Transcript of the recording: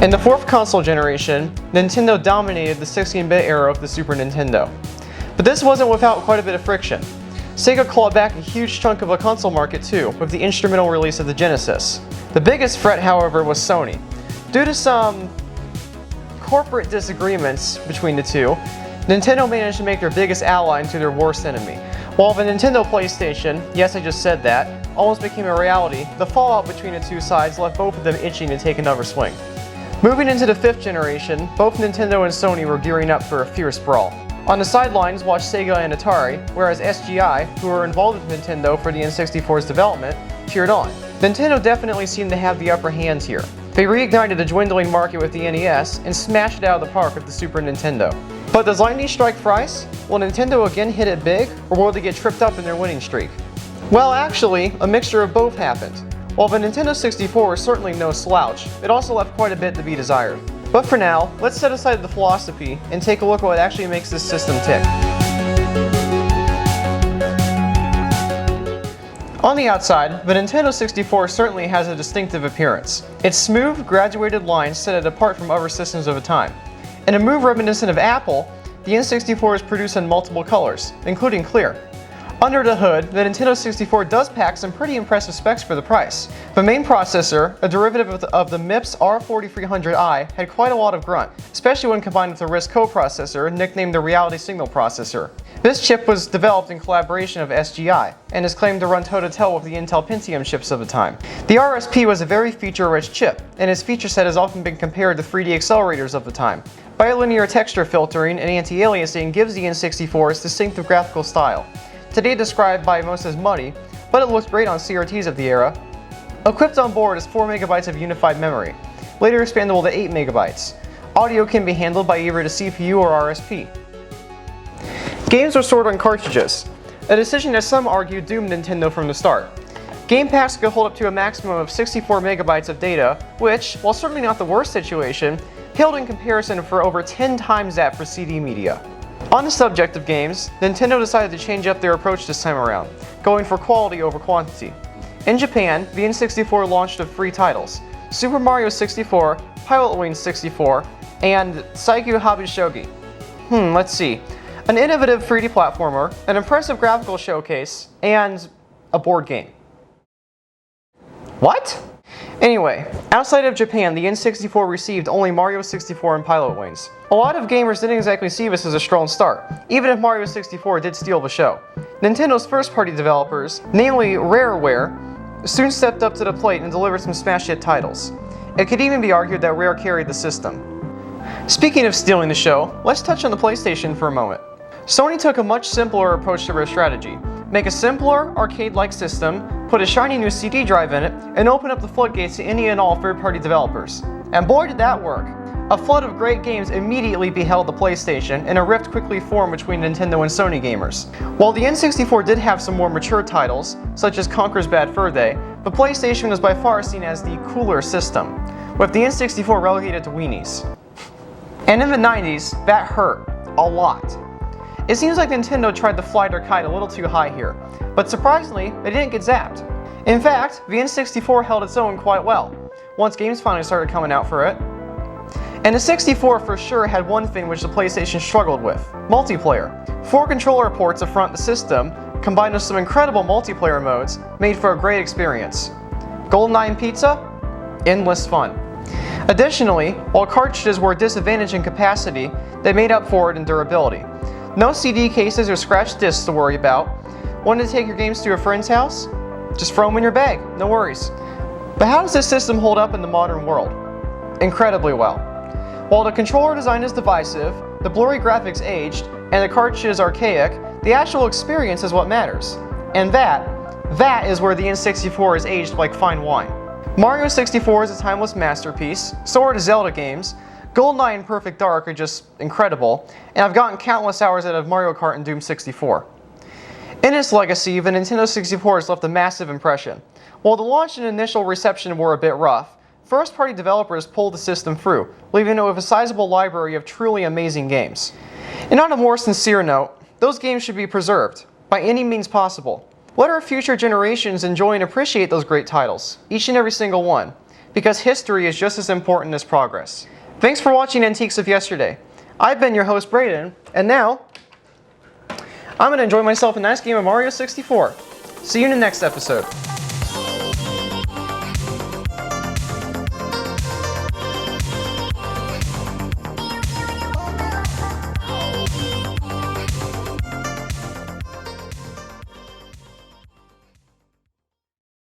In the fourth console generation, Nintendo dominated the 16-bit era of the Super Nintendo. But this wasn't without quite a bit of friction. Sega clawed back a huge chunk of a console market too, with the instrumental release of the Genesis. The biggest threat, however, was Sony. Due to some corporate disagreements between the two, Nintendo managed to make their biggest ally into their worst enemy. While the Nintendo PlayStation, yes, I just said that, almost became a reality, the fallout between the two sides left both of them itching to take another swing. Moving into the fifth generation, both Nintendo and Sony were gearing up for a fierce brawl. On the sidelines watched Sega and Atari, whereas SGI, who were involved with Nintendo for the N64's development, cheered on. Nintendo definitely seemed to have the upper hand here. They reignited the dwindling market with the NES and smashed it out of the park with the Super Nintendo. But does lightning strike thrice? Will Nintendo again hit it big, or will they get tripped up in their winning streak? Well, actually, a mixture of both happened. While the Nintendo 64 was certainly no slouch, it also left quite a bit to be desired. But for now, let's set aside the philosophy and take a look at what actually makes this system tick. On the outside, the Nintendo 64 certainly has a distinctive appearance. Its smooth, graduated lines set it apart from other systems of the time. In a move reminiscent of Apple, the N64 is produced in multiple colors, including clear. Under the hood, the Nintendo 64 does pack some pretty impressive specs for the price. The main processor, a derivative of the MIPS R4300i, had quite a lot of grunt, especially when combined with the RISC coprocessor, nicknamed the Reality Signal Processor. This chip was developed in collaboration with SGI, and is claimed to run toe-to-toe with the Intel Pentium chips of the time. The RSP was a very feature-rich chip, and its feature set has often been compared to 3D accelerators of the time. Bilinear texture filtering and anti-aliasing gives the N64 its distinctive graphical style. Today described by most as muddy, but it looks great on CRTs of the era. Equipped on board is 4 MB of unified memory, later expandable to 8 MB. Audio can be handled by either the CPU or RSP. Games were stored on cartridges, a decision that some argue doomed Nintendo from the start. Game packs could hold up to a maximum of 64 MB of data, which, while certainly not the worst situation, paled in comparison for over 10 times that for CD media. On the subject of games, Nintendo decided to change up their approach this time around, going for quality over quantity. In Japan, the N64 launched with 3 titles: Super Mario 64, Pilot Wings 64, and Saigu Habushogi. Let's see. An innovative 3D platformer, an impressive graphical showcase, and a board game. What? Anyway, outside of Japan, the N64 received only Mario 64 and Pilot Wings. A lot of gamers didn't exactly see this as a strong start, even if Mario 64 did steal the show. Nintendo's first-party developers, namely Rareware, soon stepped up to the plate and delivered some smash hit titles. It could even be argued that Rare carried the system. Speaking of stealing the show, let's touch on the PlayStation for a moment. Sony took a much simpler approach to their strategy. Make a simpler, arcade-like system, put a shiny new CD drive in it, and open up the floodgates to any and all third-party developers. And boy did that work! A flood of great games immediately beheld the PlayStation, and a rift quickly formed between Nintendo and Sony gamers. While the N64 did have some more mature titles, such as Conker's Bad Fur Day, the PlayStation was by far seen as the cooler system, with the N64 relegated to weenies. And in the 90s, that hurt. A lot. It seems like Nintendo tried to fly their kite a little too high here, but surprisingly, they didn't get zapped. In fact, the N64 held its own quite well, once games finally started coming out for it. And the 64 for sure had one thing which the PlayStation struggled with: multiplayer. 4 controller ports up front the system, combined with some incredible multiplayer modes, made for a great experience. GoldenEye and Pizza? Endless fun. Additionally, while cartridges were a disadvantage in capacity, they made up for it in durability. No CD cases or scratched discs to worry about. Want to take your games to a friend's house? Just throw them in your bag, no worries. But how does this system hold up in the modern world? Incredibly well. While the controller design is divisive, the blurry graphics aged, and the cartridge is archaic, the actual experience is what matters. And that is where the N64 is aged like fine wine. Mario 64 is a timeless masterpiece, so are the Zelda games. GoldenEye and Perfect Dark are just incredible, and I've gotten countless hours out of Mario Kart and Doom 64. In its legacy, the Nintendo 64 has left a massive impression. While the launch and initial reception were a bit rough, first-party developers pulled the system through, leaving it with a sizable library of truly amazing games. And on a more sincere note, those games should be preserved, by any means possible. Let our future generations enjoy and appreciate those great titles, each and every single one. because history is just as important as progress. Thanks for watching Antiques of Yesterday. I've been your host, Brayden, and now I'm going to enjoy myself a nice game of Mario 64. See you in the next episode.